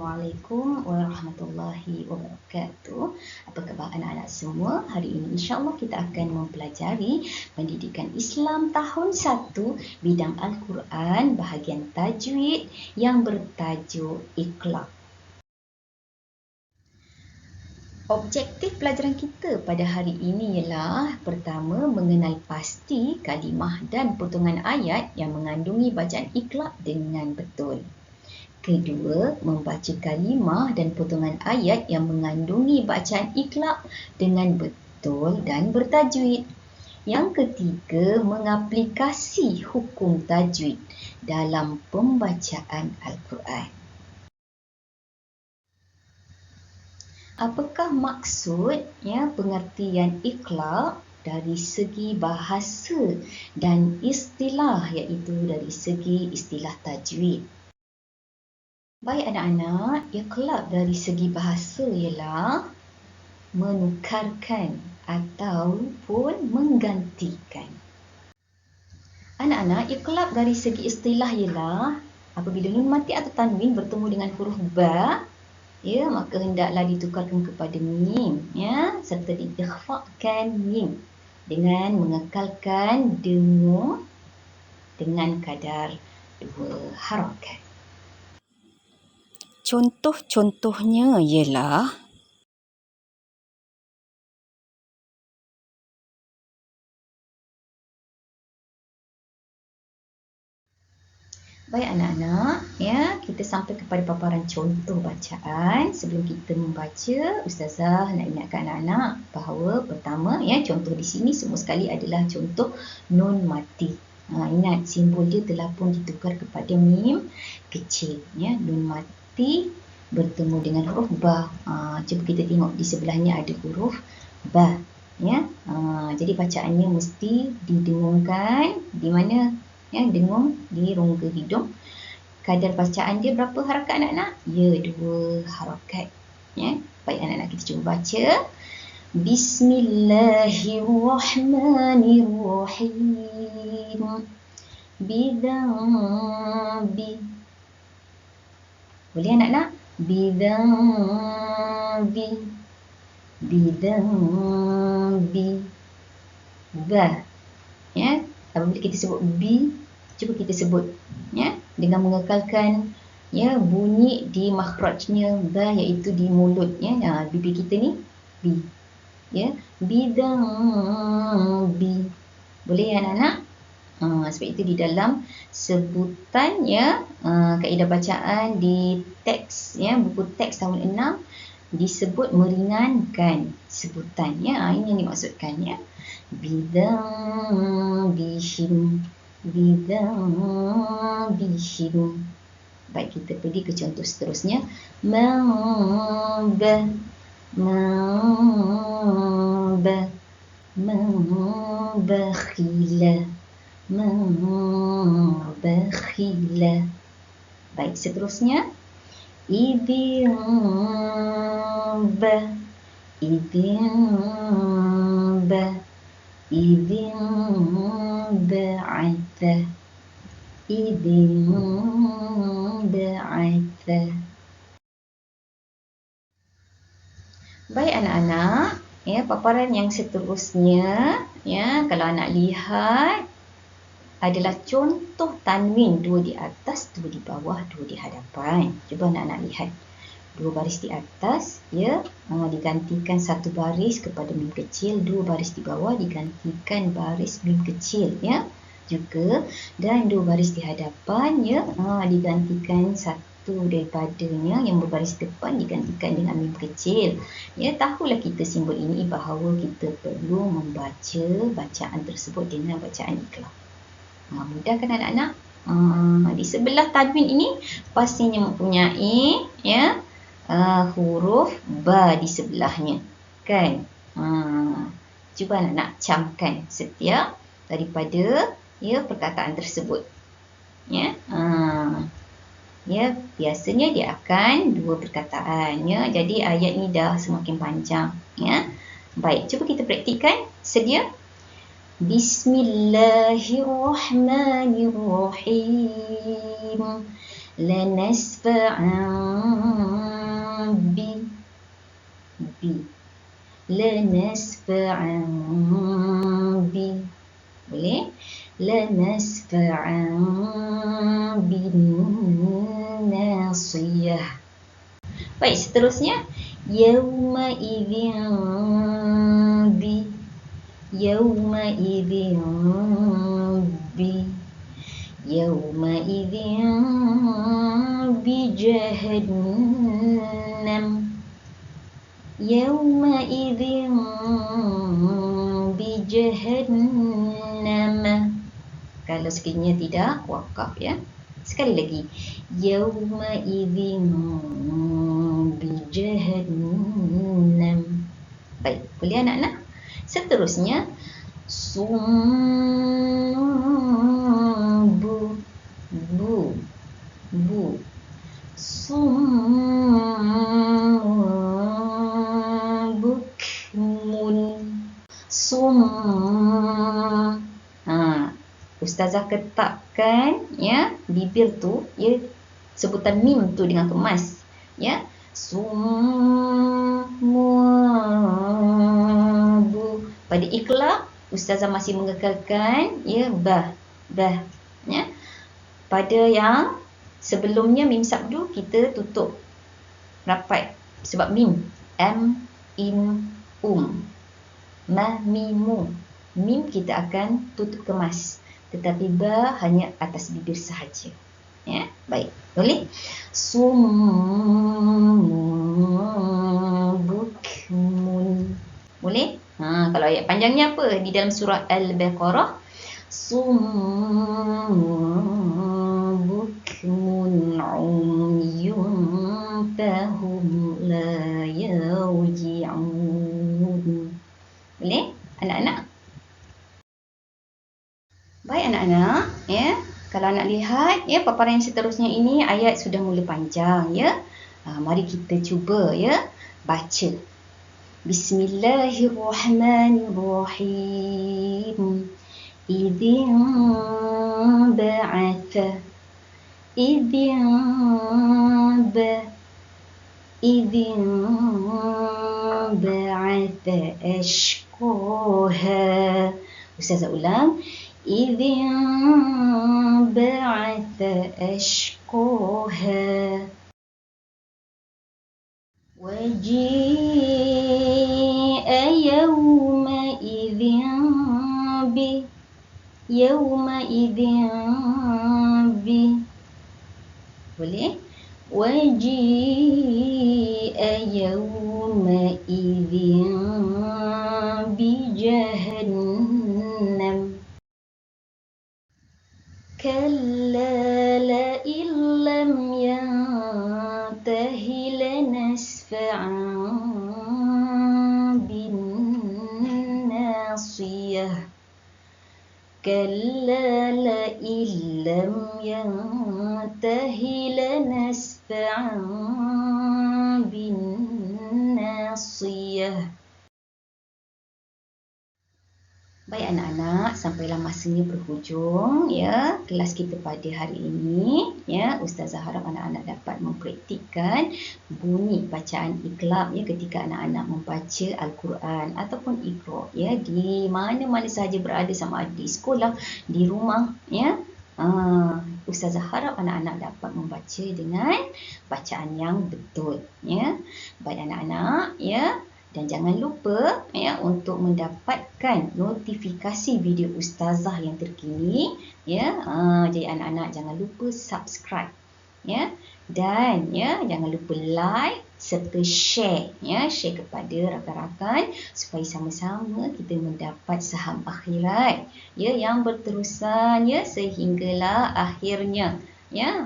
Assalamualaikum warahmatullahi wabarakatuh. Apa khabar anak-anak semua? Hari ini insya-Allah kita akan mempelajari pendidikan Islam tahun 1 bidang Al-Quran bahagian tajwid yang bertajuk Iqra'. Objektif pelajaran kita pada hari ini ialah pertama, mengenal pasti kalimah dan potongan ayat yang mengandungi bacaan Iqra' dengan betul. Kedua, membaca kalimah dan potongan ayat yang mengandungi bacaan Iqra' dengan betul dan bertajwid. Yang ketiga, mengaplikasi hukum tajwid dalam pembacaan Al-Quran. Apakah maksud pengertian Iqra' dari segi bahasa dan istilah, iaitu dari segi istilah tajwid? Baik anak-anak, Iqra' dari segi bahasa ialah menukarkan ataupun menggantikan. Anak-anak, Iqra' dari segi istilah ialah apabila nun mati atau tanwin bertemu dengan huruf ba, maka hendaklah ditukarkan kepada mim, serta diikhfa'kan mim dengan mengekalkan dengung dengan kadar 2 harakat. Contoh-contohnya ialah baik anak-anak, kita sampai kepada paparan contoh bacaan. Sebelum kita membaca, Ustazah nak ingatkan anak-anak bahawa pertama, contoh di sini semua sekali adalah contoh nun mati. Ingat, simbol dia telah pun ditukar kepada mim kecil. Nun mati bertemu dengan huruf ba. Cuba kita tengok di sebelahnya ada huruf ba. Jadi bacaannya mesti didengungkan di mana? Dengung di rongga hidung. Kadar bacaan dia berapa harakat anak-anak? 2 harakat. Baik anak-anak, kita cuba baca. Bismillahirrahmanirrahim. Bidambi. Boleh anak-anak? Bidambi. Bidambi. Ba. Apabila kita sebut bi, cuba kita sebut dengan mengekalkan bunyi di makhrajnya ba, iaitu di mulut bibir kita ni bi. Bidambi. Boleh anak-anak? Sebab itu di dalam sebutan kaedah bacaan di teks buku teks tahun 6 disebut meringankan sebutan. Ini yang dimaksudkan bidambihim. Bidambihim. Baik, kita pergi ke contoh seterusnya. Mamba. Mamba. Mambakhila. Mambakhila. Baik, seterusnya. Idinba. Idinba. Idinba'atha. Idinba'atha. Baik anak-anak, paparan yang seterusnya, kalau anak lihat adalah contoh tanwin, 2 di atas, 2 di bawah, 2 di hadapan. Cuba anak-anak lihat. 2 baris di atas, digantikan 1 baris kepada mim kecil, 2 baris di bawah digantikan baris mim kecil, juga, dan 2 baris di hadapan, digantikan 1 daripadanya yang berbaris depan digantikan dengan mim kecil. Tahulah kita simbol ini bahawa kita perlu membaca bacaan tersebut dengan bacaan Iqra'. Mudah kan anak-anak? Di sebelah tanwin ini pastinya mempunyai huruf ba di sebelahnya, kan? Cuba anak-anak camkan setiap daripada perkataan tersebut. Biasanya dia akan 2 perkataan. Jadi ayat ni dah semakin panjang. Baik, cuba kita praktikkan. Sedia? Bismillahirrahmanirrahim. lanasfa'an bi lanasfa'an bi. Boleh? Lanasfa'an bin nasiyah. Baik, seterusnya yauma idzin bi yauma idzin bi yauma idzin bi jahannam yauma idzin bi jahannam. Kalau sekiranya tidak, wakaf ya. Sekali lagi. Yauma idzin bi jahannam. Baik, boleh anak-anak? Seterusnya sumbu bu sumbukmun Ustazah ketatkan ya bibir tu ya, sebutan mim tu dengan kemas ya. Sumbu. Pada iqlab ustazah masih mengekalkan ya bah ya. Pada yang sebelumnya mim sabdu kita tutup rapat sebab mim ma mimu. Mim kita akan tutup kemas, tetapi ba hanya atas bibir sahaja. Ya, baik. Boleh? Sumbukmun. Boleh? Kalau ayat panjangnya apa? Di dalam surah Al-Baqarah, sumbukmun umyun fahum la yarji'un. Boleh? Anak-anak? Baik anak-anak, ya. Kalau anak lihat ya paparan yang seterusnya ini ayat sudah mula panjang ya. Mari kita cuba ya baca. Bismillahirrahmanirrahim. Idzin ba'atha ashqaha. Ustazah ulang. Idzin ba'atha ashqaha. Waji'a yawma'idhin bi. Boleh? Waji'a yawma'idhin bi jahannam. Kalla la'in lam yantahi lanasfa'an bin nasiyah. Kalla la'in lam yantahi lanasfa'an bin nasiyah. Baik anak-anak, sampailah masanya berhujung ya kelas kita pada hari ini ya. Ustazah harap anak-anak dapat mempraktikkan bunyi bacaan iqlab ya ketika anak-anak membaca Al-Quran ataupun Iqra ya di mana-mana sahaja berada, sama ada di sekolah, di rumah ya. Ustazah harap anak-anak dapat membaca dengan bacaan yang betul ya. Baik anak-anak ya. Dan jangan lupa ya untuk mendapatkan notifikasi video ustazah yang terkini ya. Jadi anak-anak jangan lupa subscribe ya. Dan ya jangan lupa like serta share ya, share kepada rakan-rakan supaya sama-sama kita mendapat saham akhirat ya yang berterusan ya sehinggalah akhirnya. Ya,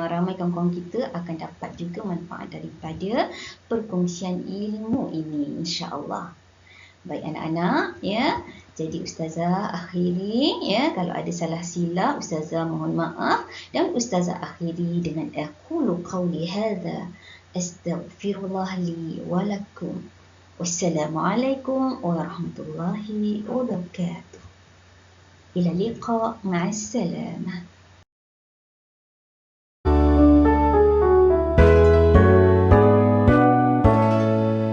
ramai kawan-kawan kita akan dapat juga manfaat daripada perkongsian ilmu ini, insya-Allah. Baik anak-anak, ya. Jadi ustazah akhiri ya, kalau ada salah silap ustazah mohon maaf dan ustazah akhiri dengan aqulu qawli hadza astaghfirullah li wa lakum. Wassalamualaikum warahmatullahi wabarakatuh. Ila liqa, ma'as salamah.